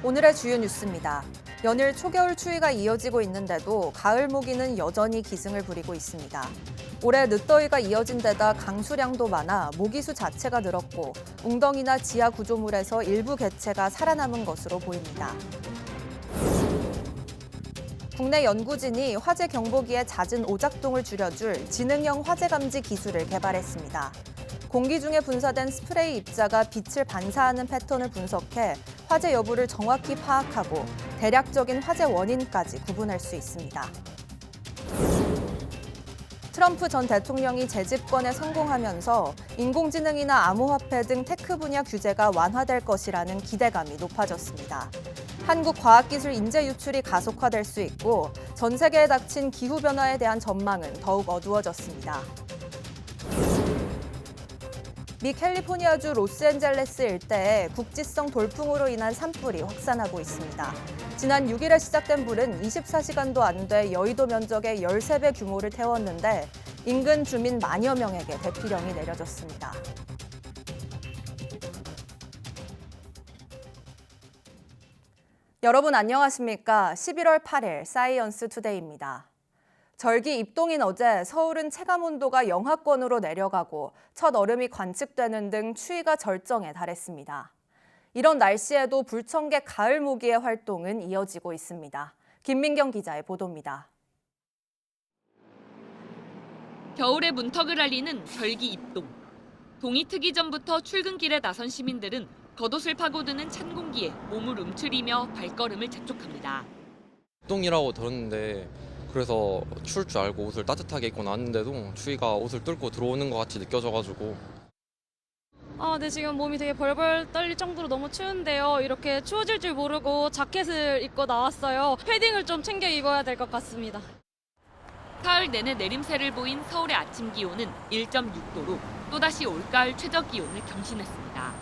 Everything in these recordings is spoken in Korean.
오늘의 주요 뉴스입니다. 연일 초겨울 추위가 이어지고 있는데도 가을 모기는 여전히 기승을 부리고 있습니다. 올해 늦더위가 이어진 데다 강수량도 많아 모기수 자체가 늘었고 웅덩이나 지하 구조물에서 일부 개체가 살아남은 것으로 보입니다. 국내 연구진이 화재 경보기의 잦은 오작동을 줄여줄 지능형 화재 감지 기술을 개발했습니다. 공기 중에 분사된 스프레이 입자가 빛을 반사하는 패턴을 분석해 화재 여부를 정확히 파악하고 대략적인 화재 원인까지 구분할 수 있습니다. 트럼프 전 대통령이 재집권에 성공하면서 인공지능이나 암호화폐 등 테크 분야 규제가 완화될 것이라는 기대감이 높아졌습니다. 한국 과학기술 인재 유출이 가속화될 수 있고 전 세계에 닥친 기후변화에 대한 전망은 더욱 어두워졌습니다. 미 캘리포니아주 로스앤젤레스 일대에 국지성 돌풍으로 인한 산불이 확산하고 있습니다. 지난 6일에 시작된 불은 24시간도 안 돼 여의도 면적의 13배 규모를 태웠는데 인근 주민 만여 명에게 대피령이 내려졌습니다. 여러분 안녕하십니까? 11월 8일 사이언스 투데이입니다. 절기 입동인 어제 서울은 체감온도가 영하권으로 내려가고 첫 얼음이 관측되는 등 추위가 절정에 달했습니다. 이런 날씨에도 불청객 가을 모기의 활동은 이어지고 있습니다. 김민경 기자의 보도입니다. 겨울의 문턱을 알리는 절기 입동. 동이 트기 전부터 출근길에 나선 시민들은 겉옷을 파고드는 찬 공기에 몸을 움츠리며 발걸음을 재촉합니다. 입동이라고 들었는데 그래서 추울 줄 알고 옷을 따뜻하게 입고 나왔는데도 추위가 옷을 뚫고 들어오는 것 같이 느껴져가지고 네, 지금 몸이 되게 벌벌 떨릴 정도로 너무 추운데요. 이렇게 추워질 줄 모르고 자켓을 입고 나왔어요. 패딩을 좀 챙겨 입어야 될 것 같습니다. 사흘 내내 내림세를 보인 서울의 아침 기온은 1.6도로 또다시 올가을 최저 기온을 경신했습니다.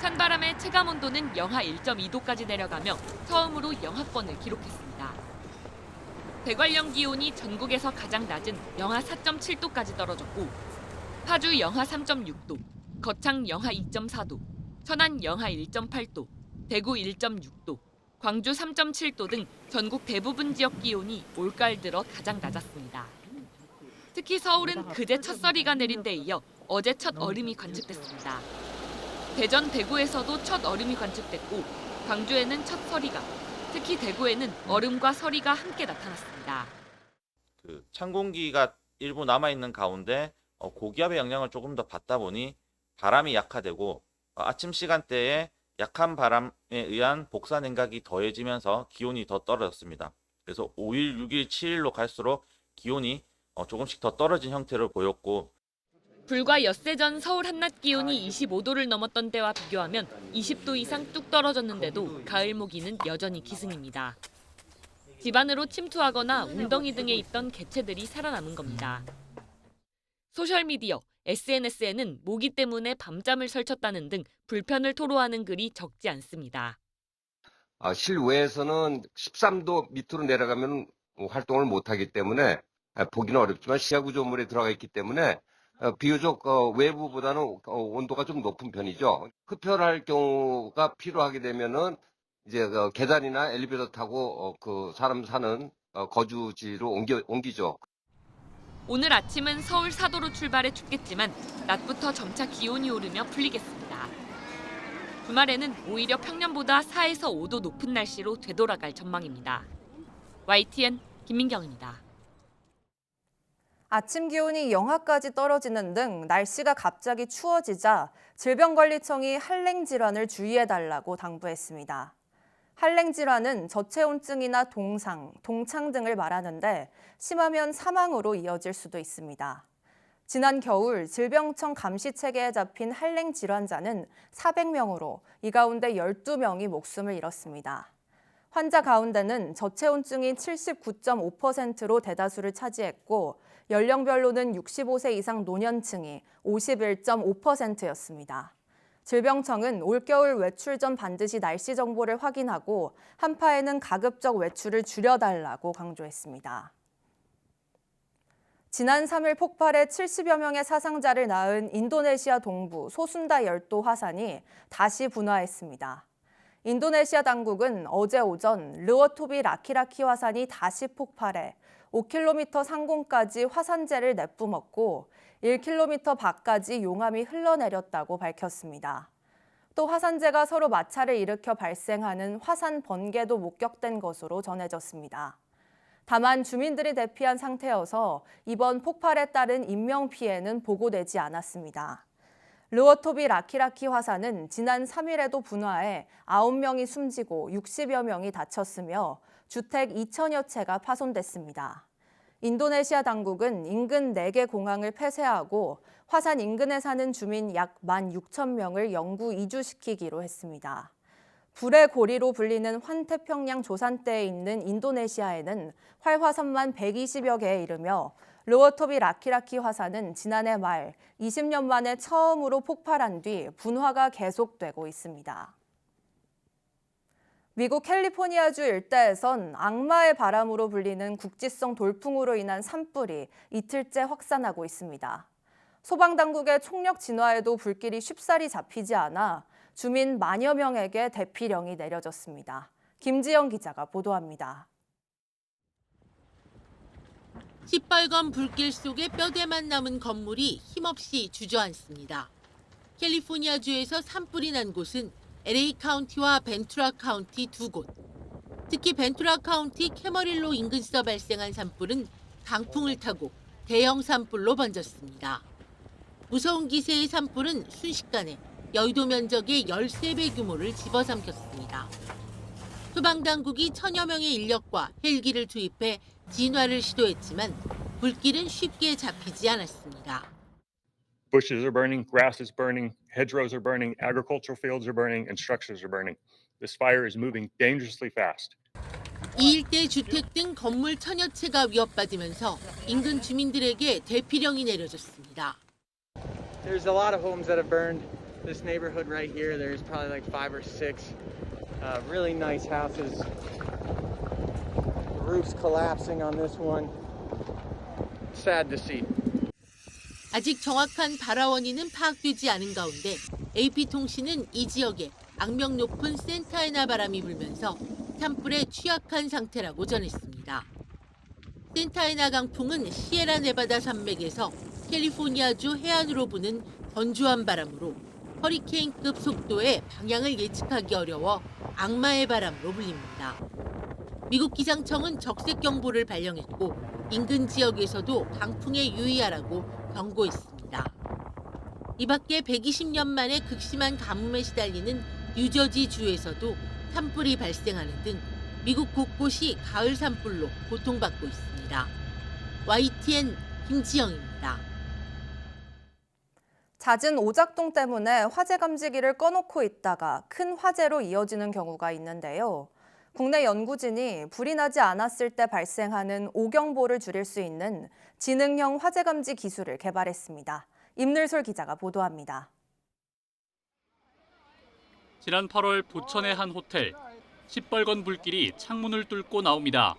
찬바람에 체감 온도는 영하 1.2도까지 내려가며 처음으로 영하권을 기록했습니다. 대관령 기온이 전국에서 가장 낮은 영하 4.7도까지 떨어졌고 파주 영하 3.6도, 거창 영하 2.4도, 천안 영하 1.8도, 대구 1.6도, 광주 3.7도 등 전국 대부분 지역 기온이 올가을 들어 가장 낮았습니다. 특히 서울은 그제 첫서리가 내린 데 이어 어제 첫 얼음이 관측됐습니다. 대전, 대구에서도 첫 얼음이 관측됐고 광주에는 첫 서리가, 특히 대구에는 얼음과 서리가 함께 나타났습니다. 찬 공기가 일부 남아있는 가운데 고기압의 영향을 조금 더 받다 보니 바람이 약화되고 아침 시간대에 약한 바람에 의한 복사 냉각이 더해지면서 기온이 더 떨어졌습니다. 그래서 5일, 6일, 7일로 갈수록 기온이 조금씩 더 떨어진 형태를 보였고 불과 엿새 전 서울 한낮 기온이 25도를 넘었던 때와 비교하면 20도 이상 뚝 떨어졌는데도 가을 모기는 여전히 기승입니다. 집 안으로 침투하거나 웅덩이 등에 있던 개체들이 살아남은 겁니다. 소셜미디어, SNS에는 모기 때문에 밤잠을 설쳤다는 등 불편을 토로하는 글이 적지 않습니다. 실외에서는 13도 밑으로 내려가면 활동을 못하기 때문에 보기는 어렵지만 지하 구조물에 들어가 있기 때문에 비교적 외부보다는 온도가 좀 높은 편이죠. 흡혈할 경우가 필요하게 되면은 이제 계단이나 엘리베이터 타고 그 사람 사는 거주지로 옮기죠. 오늘 아침은 서울 4도로 출발해 춥겠지만 낮부터 점차 기온이 오르며 풀리겠습니다. 주말에는 오히려 평년보다 4에서 5도 높은 날씨로 되돌아갈 전망입니다. YTN 김민경입니다. 아침 기온이 영하까지 떨어지는 등 날씨가 갑자기 추워지자 질병관리청이 한랭 질환을 주의해달라고 당부했습니다. 한랭 질환은 저체온증이나 동상, 동창 등을 말하는데 심하면 사망으로 이어질 수도 있습니다. 지난 겨울 질병청 감시체계에 잡힌 한랭 질환자는 400명으로 이 가운데 12명이 목숨을 잃었습니다. 환자 가운데는 저체온증이 79.5%로 대다수를 차지했고 연령별로는 65세 이상 노년층이 51.5%였습니다. 질병청은 올겨울 외출 전 반드시 날씨 정보를 확인하고 한파에는 가급적 외출을 줄여달라고 강조했습니다. 지난 3일 폭발해 70여 명의 사상자를 낳은 인도네시아 동부 소순다 열도 화산이 다시 분화했습니다. 인도네시아 당국은 어제 오전 르워토비 라키라키 화산이 다시 폭발해 5km 상공까지 화산재를 내뿜었고 1km 밖까지 용암이 흘러내렸다고 밝혔습니다. 또 화산재가 서로 마찰을 일으켜 발생하는 화산 번개도 목격된 것으로 전해졌습니다. 다만 주민들이 대피한 상태여서 이번 폭발에 따른 인명피해는 보고되지 않았습니다. 르워토비 라키라키 화산은 지난 3일에도 분화해 9명이 숨지고 60여 명이 다쳤으며 주택 2천여 채가 파손됐습니다. 인도네시아 당국은 인근 4개 공항을 폐쇄하고 화산 인근에 사는 주민 약 16,000명을 영구 이주시키기로 했습니다. 불의 고리로 불리는 환태평양 조산대에 있는 인도네시아에는 활화산만 120여 개에 이르며 르워토비 라키라키 화산은 지난해 말 20년 만에 처음으로 폭발한 뒤 분화가 계속되고 있습니다. 미국 캘리포니아주 일대에선 악마의 바람으로 불리는 국지성 돌풍으로 인한 산불이 이틀째 확산하고 있습니다. 소방당국의 총력 진화에도 불길이 쉽사리 잡히지 않아 주민 만여 명에게 대피령이 내려졌습니다. 김지영 기자가 보도합니다. 시뻘건 불길 속에 뼈대만 남은 건물이 힘없이 주저앉습니다. 캘리포니아주에서 산불이 난 곳은 LA 카운티와 벤투라 카운티 두 곳. 특히 벤투라 카운티 캐머릴로 인근서 발생한 산불은 강풍을 타고 대형 산불로 번졌습니다. 무서운 기세의 산불은 순식간에 여의도 면적의 13배 규모를 집어삼켰습니다. 소방당국이 1000여 명의 인력과 헬기를 투입해 진화를 시도했지만 불길은 쉽게 잡히지 않았습니다. Bushes are burning, grass is burning, hedgerows are burning, agricultural fields are burning, and structures are burning. This fire is moving dangerously fast. 이 일대 주택 등 건물 1000여 채가 위협받으면서 인근 주민들에게 대피령이 내려졌습니다. There's a lot of homes that have burned. This neighborhood right here, there's probably like 5 or 6 really nice houses. The roof's collapsing on this one. Sad to see. 아직 정확한 발화 원인은 파악되지 않은 가운데 AP통신은 이 지역에 악명 높은 센타에나 바람이 불면서 산불에 취약한 상태라고 전했습니다. 센타에나 강풍은 시에라 네바다 산맥에서 캘리포니아주 해안으로 부는 건조한 바람으로 허리케인급 속도의 방향을 예측하기 어려워 악마의 바람으로 불립니다. 미국 기상청은 적색경보를 발령했고 인근 지역에서도 강풍에 유의하라고 경고했습니다. 이 밖에 120년 만에 극심한 가뭄에 시달리는 뉴저지주에서도 산불이 발생하는 등 미국 곳곳이 가을 산불로 고통받고 있습니다. YTN 김지영입니다. 잦은 오작동 때문에 화재 감지기를 꺼놓고 있다가 큰 화재로 이어지는 경우가 있는데요. 국내 연구진이 불이 나지 않았을 때 발생하는 오경보를 줄일 수 있는 지능형 화재 감지 기술을 개발했습니다. 임늘솔 기자가 보도합니다. 지난 8월 부천의 한 호텔. 시뻘건 불길이 창문을 뚫고 나옵니다.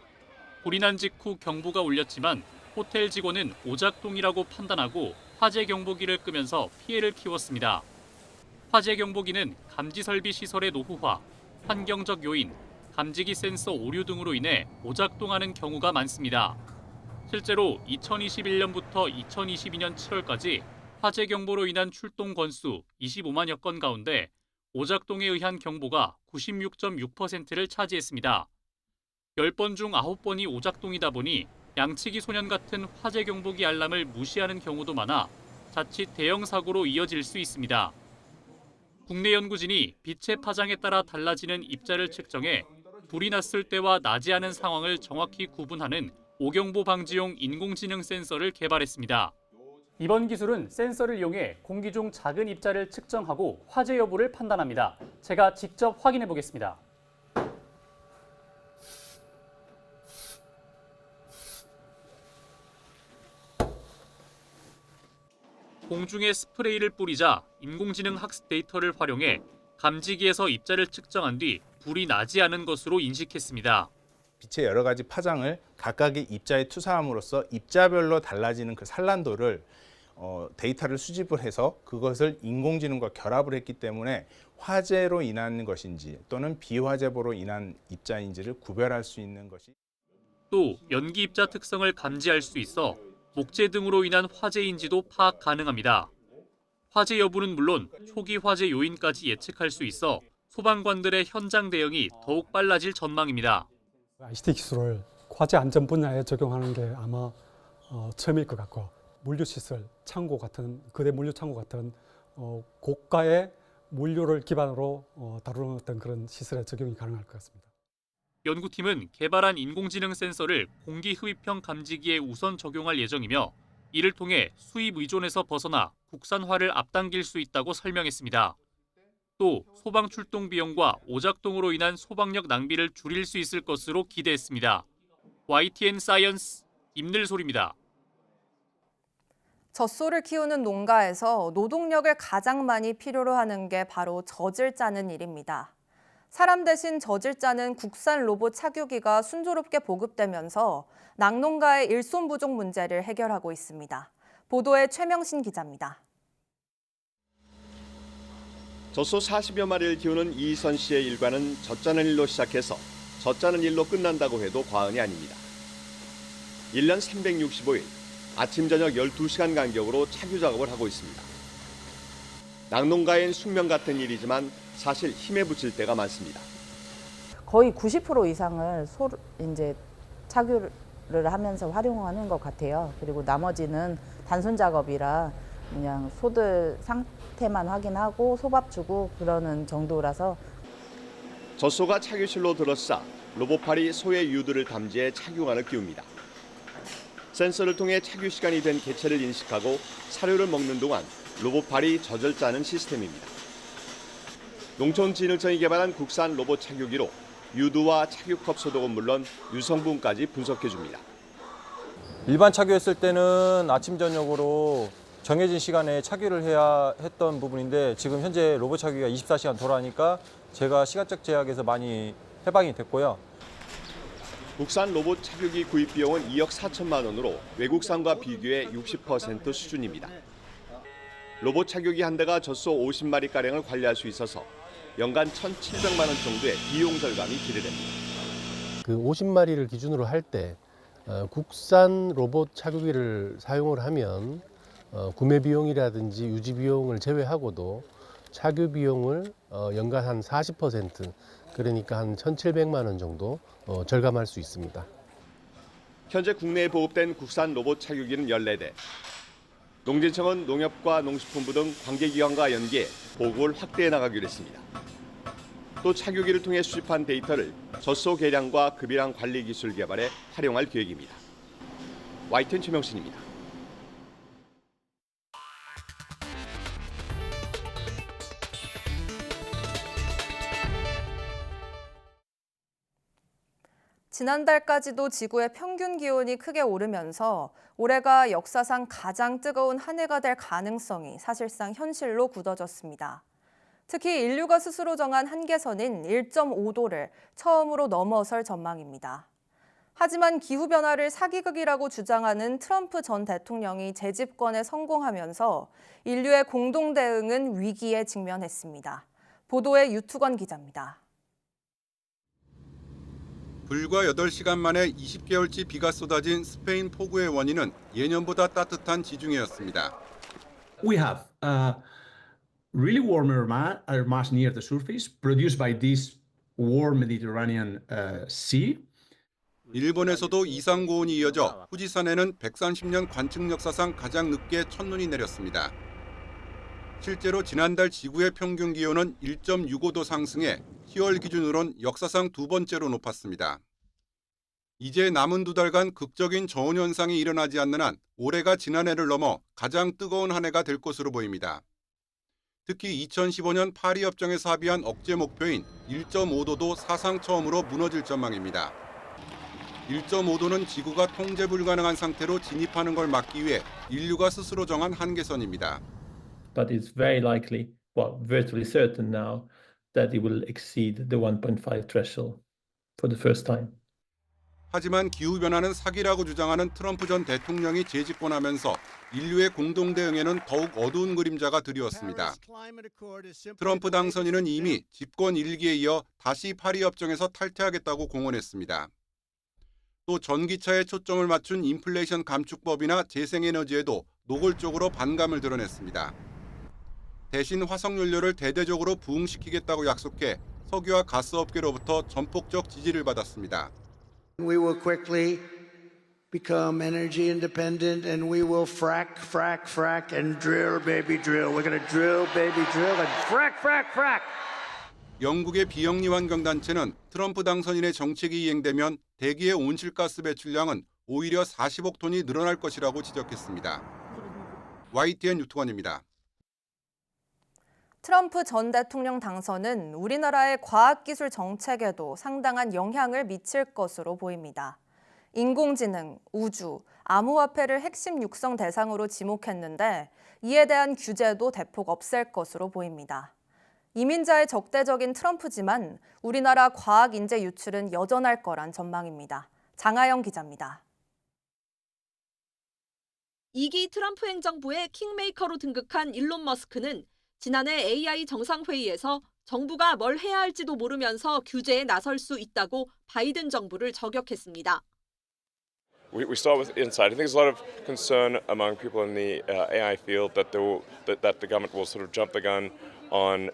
불이 난 직후 경보가 울렸지만 호텔 직원은 오작동이라고 판단하고 화재 경보기를 끄면서 피해를 키웠습니다. 화재 경보기는 감지 설비 시설의 노후화, 환경적 요인, 감지기 센서 오류 등으로 인해 오작동하는 경우가 많습니다. 실제로 2021년부터 2022년 7월까지 화재 경보로 인한 출동 건수 25만여 건 가운데 오작동에 의한 경보가 96.6%를 차지했습니다. 10번 중 9번이 오작동이다 보니 양치기 소년 같은 화재 경보기 알람을 무시하는 경우도 많아 자칫 대형 사고로 이어질 수 있습니다. 국내 연구진이 빛의 파장에 따라 달라지는 입자를 측정해 불이 났을 때와 나지 않은 상황을 정확히 구분하는 오경보 방지용 인공지능 센서를 개발했습니다. 이번 기술은 센서를 이용해 공기 중 작은 입자를 측정하고 화재 여부를 판단합니다. 제가 직접 확인해 보겠습니다. 공중에 스프레이를 뿌리자 인공지능 학습 데이터를 활용해 감지기에서 입자를 측정한 뒤 불이 나지 않은 것으로 인식했습니다. 빛의 여러 가지 파장을 각각의 입자에 투사함으로써 입자별로 달라지는 그 산란도를 데이터를 수집을 해서 그것을 인공지능과 결합을 했기 때문에 화재로 인한 것인지 또는 비화재보로 인한 입자인지를 구별할 수 있는 것이. 또 연기 입자 특성을 감지할 수 있어 목재 등으로 인한 화재인지도 파악 가능합니다. 화재 여부는 물론 초기 화재 요인까지 예측할 수 있어 소방관들의 현장 대응이 더욱 빨라질 전망입니다. ICT 기술을 화재 안전 분야에 적용하는 게 아마 처음일 것 같고, 물류시설, 창고 같은, 거대 물류 창고 같은 고가의 물류를 기반으로 다루는 어떤 그런 시설에 적용이 가능할 것 같습니다. 연구팀은 개발한 인공지능 센서를 공기 흡입형 감지기에 우선 적용할 예정이며 이를 통해 수입 의존에서 벗어나 국산화를 앞당길 수 있다고 설명했습니다. 또 소방 출동 비용과 오작동으로 인한 소방력 낭비를 줄일 수 있을 것으로 기대했습니다. YTN 사이언스 임늘솔입니다. 젖소를 키우는 농가에서 노동력을 가장 많이 필요로 하는 게 바로 젖을 짜는 일입니다. 사람 대신 젖을 짜는 국산 로봇 착유기가 순조롭게 보급되면서 낙농가의 일손 부족 문제를 해결하고 있습니다. 보도에 최명신 기자입니다. 젖소 40여 마리를 키우는 이선 씨의 일과는 젖 짜는 일로 시작해서 젖 짜는 일로 끝난다고 해도 과언이 아닙니다. 1년 365일 아침 저녁 12시간 간격으로 착유 작업을 하고 있습니다. 낙농가엔 숙명 같은 일이지만 사실 힘에 부칠 때가 많습니다. 거의 90% 이상을 이제 착유를 하면서 활용하는 것 같아요. 그리고 나머지는 단순 작업이라 그냥 소들 상태만 확인하고 소밥 주고 그러는 정도라서. 젖소가 착유실로 들어싸 로봇팔이 소의 유두를 탐지해 착유관을 끼웁니다. 센서를 통해 착유 시간이 된 개체를 인식하고 사료를 먹는 동안 로봇팔이 젖을 짜는 시스템입니다. 농촌진흥청이 개발한 국산 로봇 착유기로 유두와 착유컵 소독은 물론 유성분까지 분석해줍니다. 일반 착유했을 때는 아침 저녁으로 정해진 시간에 착유를 해야 했던 부분인데 지금 현재 로봇 착유기가 24시간 돌아가니까 제가 시간적 제약에서 많이 해방이 됐고요. 국산 로봇 착유기 구입 비용은 2억 4천만 원으로 외국산과 비교해 60% 수준입니다. 로봇 착유기 한 대가 젖소 50마리가량을 관리할 수 있어서 연간 1,700만 원 정도의 비용 절감이 기대됩니다. 그 50마리를 기준으로 할 때 국산 로봇 착유기를 사용을 하면 구매 비용이라든지 유지 비용을 제외하고도 착유 비용을 연간 한 40%, 그러니까 한 1,700만 원 정도 절감할 수 있습니다. 현재 국내에 보급된 국산 로봇 착유기는 14대. 농진청은 농협과 농식품부 등 관계기관과 연계해 보급을 확대해 나가기로 했습니다. 또 착유기를 통해 수집한 데이터를 젖소 계량과 급이랑 관리 기술 개발에 활용할 계획입니다. YTN 최명신입니다. 지난달까지도 지구의 평균 기온이 크게 오르면서 올해가 역사상 가장 뜨거운 한 해가 될 가능성이 사실상 현실로 굳어졌습니다. 특히 인류가 스스로 정한 한계선인 1.5도를 처음으로 넘어설 전망입니다. 하지만 기후변화를 사기극이라고 주장하는 트럼프 전 대통령이 재집권에 성공하면서 인류의 공동 대응은 위기에 직면했습니다. 보도에 유투건 기자입니다. 불과 8시간 만에 20개월치 비가 쏟아진 스페인 폭우의 원인은 예년보다 따뜻한 지중해였습니다. We have really warm air mass near the surface produced by this warm Mediterranean Sea. 일본에서도 이상 고온이 이어져 후지산에는 130년 관측 역사상 가장 늦게 첫눈이 내렸습니다. 실제로 지난달 지구의 평균 기온은 1.65도 상승해 10월 기준으론 역사상 두 번째로 높았습니다. 이제 남은 2달간 극적인 저온 현상이 일어나지 않는 한 올해가 지난해를 넘어 가장 뜨거운 한 해가 될 것으로 보입니다. 특히 2015년 파리 협정에서 합의한 억제 목표인 1.5도도 사상 처음으로 무너질 전망입니다. 1.5도는 지구가 통제 불가능한 상태로 진입하는 걸 막기 위해 인류가 스스로 정한 한계선입니다. But it's very likely, well, virtually certain now, that it will exceed the 1.5 threshold for the first time. 하지만 기후변화는 사기라고 주장하는 트럼프 전 대통령이 재집권하면서 인류의 공동대응에는 더욱 어두운 그림자가 드리웠습니다. 트럼프 당선인은 이미 집권 1기에 이어 다시 파리 협정에서 탈퇴하겠다고 공언했습니다. 또 전기차에 초점을 맞춘 인플레이션 감축법이나 재생에너지에도 노골적으로 반감을 드러냈습니다. 대신 화석연료를 대대적으로 부흥시키겠다고 약속해 석유와 가스업계로부터 전폭적 지지를 받았습니다. We will quickly become energy independent and we will frack, frack, frack and drill, baby, drill. We're going to drill, baby, drill and frack, frack, frack. 영국의 비영리 환경단체는 트럼프 당선인의 정책이 이행되면 대기의 온실가스 배출량은 오히려 40억 톤이 늘어날 것이라고 지적했습니다. YTN 유튜원입니다. 트럼프 전 대통령 당선은 우리나라의 과학기술 정책에도 상당한 영향을 미칠 것으로 보입니다. 인공지능, 우주, 암호화폐를 핵심 육성 대상으로 지목했는데 이에 대한 규제도 대폭 없앨 것으로 보입니다. 이민자의 적대적인 트럼프지만 우리나라 과학 인재 유출은 여전할 거란 전망입니다. 장하영 기자입니다. 2기 트럼프 행정부의 킹메이커로 등극한 일론 머스크는 지난해 AI 정상회의에서 정부가 뭘 해야 할지도 모르면서 규제에 나설 수 있다고 바이든 정부를 저격했습니다. We start with insight. I think there's a lot of concern among people in the AI field that the government will sort of jump the gun on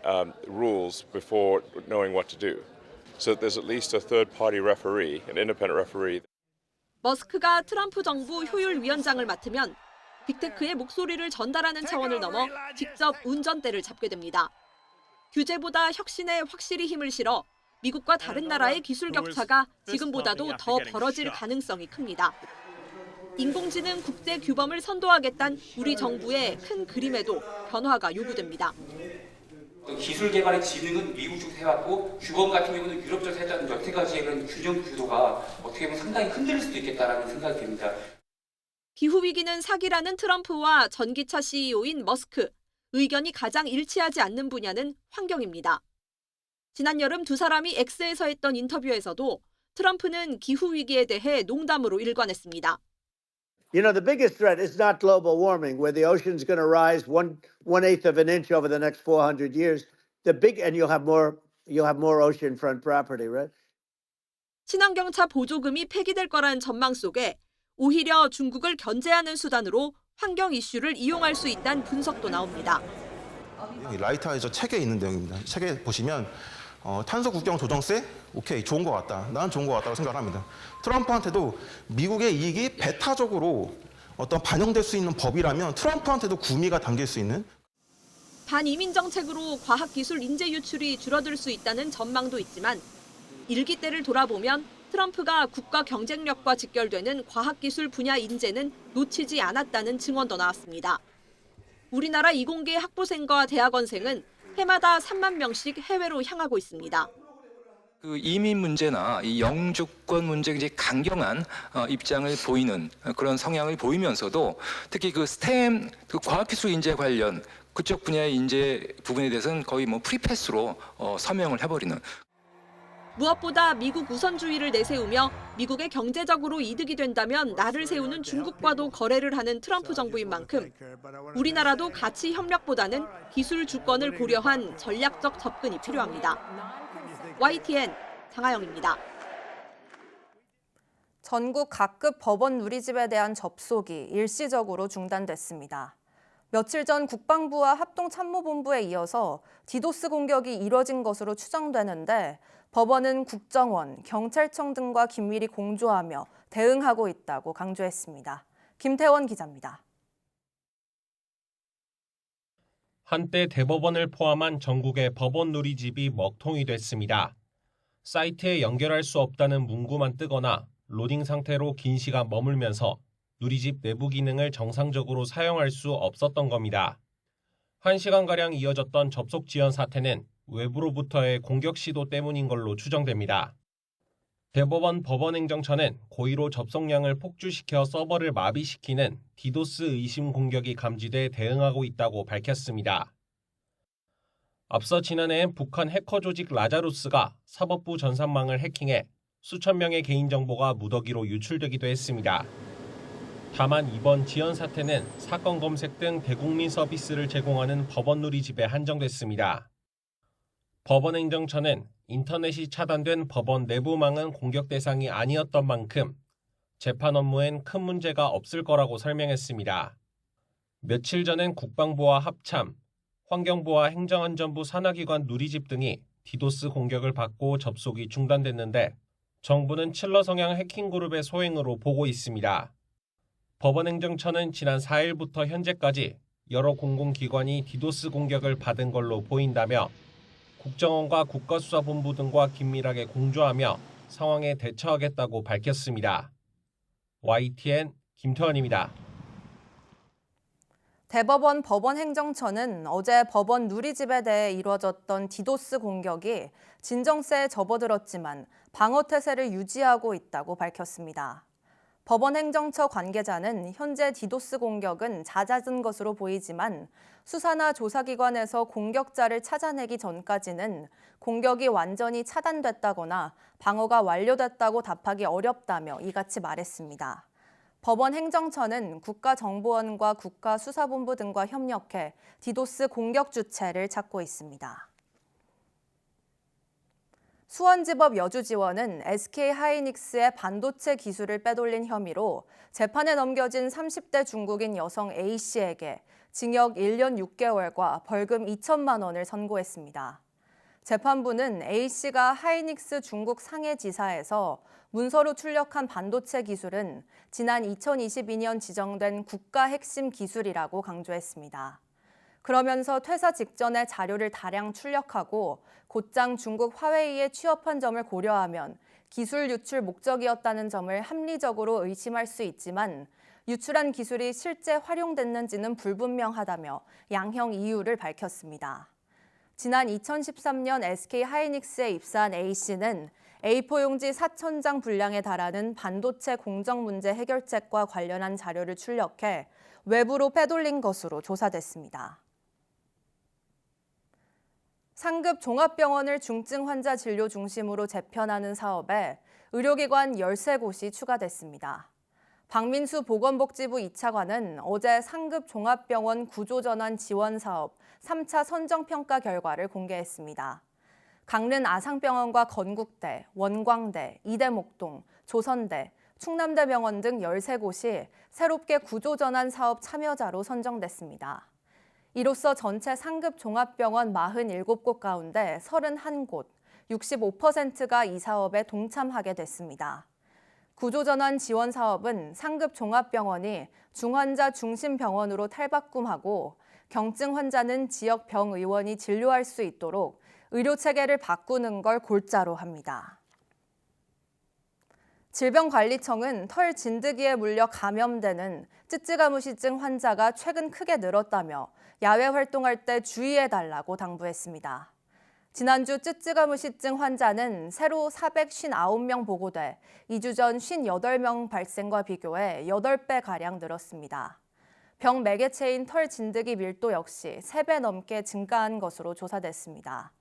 rules before knowing what to do. So there's at least a third-party referee, an independent referee. 머스크가 트럼프 정부 효율위원장을 맡으면 빅테크의 목소리를 전달하는 차원을 넘어 직접 운전대를 잡게 됩니다. 규제보다 혁신에 확실히 힘을 실어 미국과 다른 나라의 기술 격차가 지금보다도 더 벌어질 가능성이 큽니다. 인공지능 국제 규범을 선도하겠다는 우리 정부의 큰 그림에도 변화가 요구됩니다. 기술 개발의 지능은 미국 쪽에서 해왔고 규범 같은 경우는 유럽 쪽에서 했다는 여태까지의 그런 균형 구도가 어떻게 보면 상당히 흔들릴 수도 있겠다라는 생각이 듭니다. 기후위기는 사기라는 트럼프와 전기차 CEO인 머스크, 의견이 가장 일치하지 않는 분야는 환경입니다. 지난 여름 두 사람이 X에서 했던 인터뷰에서도 트럼프는 기후위기에 대해 농담으로 일관했습니다. You know, the biggest threat is not global warming, where the ocean's going to rise 1/8 of an inch over the next 400 years. And you'll have more oceanfront property, right? 친환경차 보조금이 폐기될 거라는 전망 속에 오히려 중국을 견제하는 수단으로 환경 이슈를 이용할 수 있다는 분석도 나옵니다. 라이트하이저 책에 있는 내용입니다. 책에 보시면 탄소 국경 조정세? 오케이, 좋은 것 같다. 난 좋은 것 같다고 생각합니다. 트럼프한테도 미국의 이익이 배타적으로 어떤 반영될 수 있는 법이라면 트럼프한테도 구미가 당길 수 있는 반이민 정책으로 과학기술 인재 유출이 줄어들 수 있다는 전망도 있지만 1기 때를 돌아보면 트럼프가 국가 경쟁력과 직결되는 과학기술 분야 인재는 놓치지 않았다는 증언도 나왔습니다. 우리나라 이공계 학부생과 대학원생은 해마다 3만 명씩 해외로 향하고 있습니다. 그 이민 문제나 이 영주권 문제에 이제 강경한 입장을 보이는 그런 성향을 보이면서도 특히 그 스템, 그 과학기술 인재 관련 그쪽 분야의 인재 부분에 대해서는 거의 뭐 프리패스로 서명을 해버리는. 무엇보다 미국 우선주의를 내세우며 미국의 경제적으로 이득이 된다면 나를 세우는 중국과도 거래를 하는 트럼프 정부인 만큼 우리나라도 가치 협력보다는 기술 주권을 고려한 전략적 접근이 필요합니다. YTN 장하영입니다. 전국 각급 법원 누리집에 대한 접속이 일시적으로 중단됐습니다. 며칠 전 국방부와 합동참모본부에 이어서 디도스 공격이 이뤄진 것으로 추정되는데 법원은 국정원, 경찰청 등과 긴밀히 공조하며 대응하고 있다고 강조했습니다. 김태원 기자입니다. 한때 대법원을 포함한 전국의 법원 누리집이 먹통이 됐습니다. 사이트에 연결할 수 없다는 문구만 뜨거나 로딩 상태로 긴 시간 머물면서 누리집 내부 기능을 정상적으로 사용할 수 없었던 겁니다. 1시간가량 이어졌던 접속 지연 사태는 외부로부터의 공격 시도 때문인 걸로 추정됩니다. 대법원 법원행정처는 고의로 접속량을 폭주시켜 서버를 마비시키는 디도스 의심 공격이 감지돼 대응하고 있다고 밝혔습니다. 앞서 지난해엔 북한 해커 조직 라자루스가 사법부 전산망을 해킹해 수천 명의 개인정보가 무더기로 유출되기도 했습니다. 다만 이번 지연 사태는 사건 검색 등 대국민 서비스를 제공하는 법원 누리집에 한정됐습니다. 법원행정처는 인터넷이 차단된 법원 내부망은 공격 대상이 아니었던 만큼 재판 업무엔 큰 문제가 없을 거라고 설명했습니다. 며칠 전엔 국방부와 합참, 환경부와 행정안전부 산하기관 누리집 등이 디도스 공격을 받고 접속이 중단됐는데 정부는 칠러 성향 해킹 그룹의 소행으로 보고 있습니다. 법원행정처는 지난 4일부터 현재까지 여러 공공기관이 디도스 공격을 받은 걸로 보인다며 국정원과 국가수사본부 등과 긴밀하게 공조하며 상황에 대처하겠다고 밝혔습니다. YTN 김태환입니다. 대법원 법원행정처는 어제 법원 누리집에 대해 이루어졌던 디도스 공격이 진정세에 접어들었지만 방어태세를 유지하고 있다고 밝혔습니다. 법원행정처 관계자는 현재 디도스 공격은 잦아든 것으로 보이지만 수사나 조사기관에서 공격자를 찾아내기 전까지는 공격이 완전히 차단됐다거나 방어가 완료됐다고 답하기 어렵다며 이같이 말했습니다. 법원행정처는 국가정보원과 국가수사본부 등과 협력해 디도스 공격 주체를 찾고 있습니다. 수원지법 여주지원은 SK하이닉스의 반도체 기술을 빼돌린 혐의로 재판에 넘겨진 30대 중국인 여성 A씨에게 징역 1년 6개월과 벌금 2천만 원을 선고했습니다. 재판부는 A씨가 하이닉스 중국 상해지사에서 문서로 출력한 반도체 기술은 지난 2022년 지정된 국가 핵심 기술이라고 강조했습니다. 그러면서 퇴사 직전에 자료를 다량 출력하고 곧장 중국 화웨이에 취업한 점을 고려하면 기술 유출 목적이었다는 점을 합리적으로 의심할 수 있지만 유출한 기술이 실제 활용됐는지는 불분명하다며 양형 이유를 밝혔습니다. 지난 2013년 SK하이닉스에 입사한 A씨는 A4 용지 4,000장 분량에 달하는 반도체 공정 문제 해결책과 관련한 자료를 출력해 외부로 빼돌린 것으로 조사됐습니다. 상급 종합병원을 중증 환자 진료 중심으로 재편하는 사업에 의료기관 13곳이 추가됐습니다. 박민수 보건복지부 2차관은 어제 상급 종합병원 구조전환 지원 사업 3차 선정평가 결과를 공개했습니다. 강릉 아상병원과 건국대, 원광대, 이대목동, 조선대, 충남대병원 등 13곳이 새롭게 구조전환 사업 참여자로 선정됐습니다. 이로써 전체 상급 종합병원 47곳 가운데 31곳, 65%가 이 사업에 동참하게 됐습니다. 구조전환 지원 사업은 상급 종합병원이 중환자 중심 병원으로 탈바꿈하고 경증 환자는 지역 병의원이 진료할 수 있도록 의료체계를 바꾸는 걸 골자로 합니다. 질병관리청은 털 진드기에 물려 감염되는 쯔쯔가무시증 환자가 최근 크게 늘었다며 야외 활동할 때 주의해달라고 당부했습니다. 지난주 쯔쯔가무시증 환자는 새로 459명 보고돼 2주 전 58명 발생과 비교해 8배가량 늘었습니다. 병 매개체인 털 진드기 밀도 역시 3배 넘게 증가한 것으로 조사됐습니다.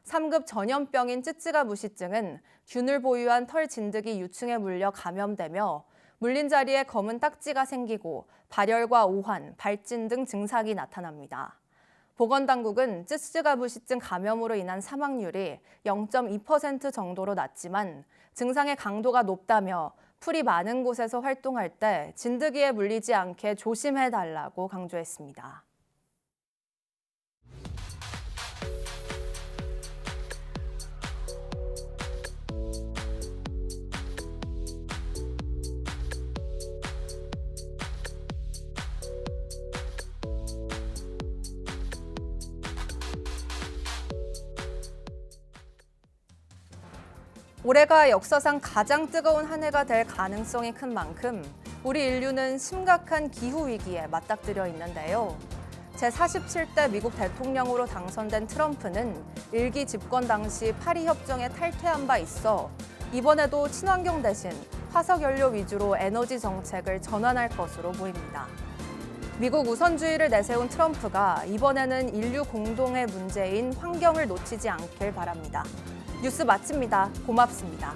3급 전염병인 쯔쯔가무시증은 균을 보유한 털 진드기 유충에 물려 감염되며 물린 자리에 검은 딱지가 생기고 발열과 오한, 발진 등 증상이 나타납니다. 보건당국은 쯔쯔가무시증 감염으로 인한 사망률이 0.2% 정도로 낮지만 증상의 강도가 높다며 풀이 많은 곳에서 활동할 때 진드기에 물리지 않게 조심해달라고 강조했습니다. 올해가 역사상 가장 뜨거운 한 해가 될 가능성이 큰 만큼 우리 인류는 심각한 기후위기에 맞닥뜨려 있는데요. 제47대 미국 대통령으로 당선된 트럼프는 일기 집권 당시 파리 협정에 탈퇴한 바 있어 이번에도 친환경 대신 화석연료 위주로 에너지 정책을 전환할 것으로 보입니다. 미국 우선주의를 내세운 트럼프가 이번에는 인류 공동의 문제인 환경을 놓치지 않길 바랍니다. 뉴스 마칩니다. 고맙습니다.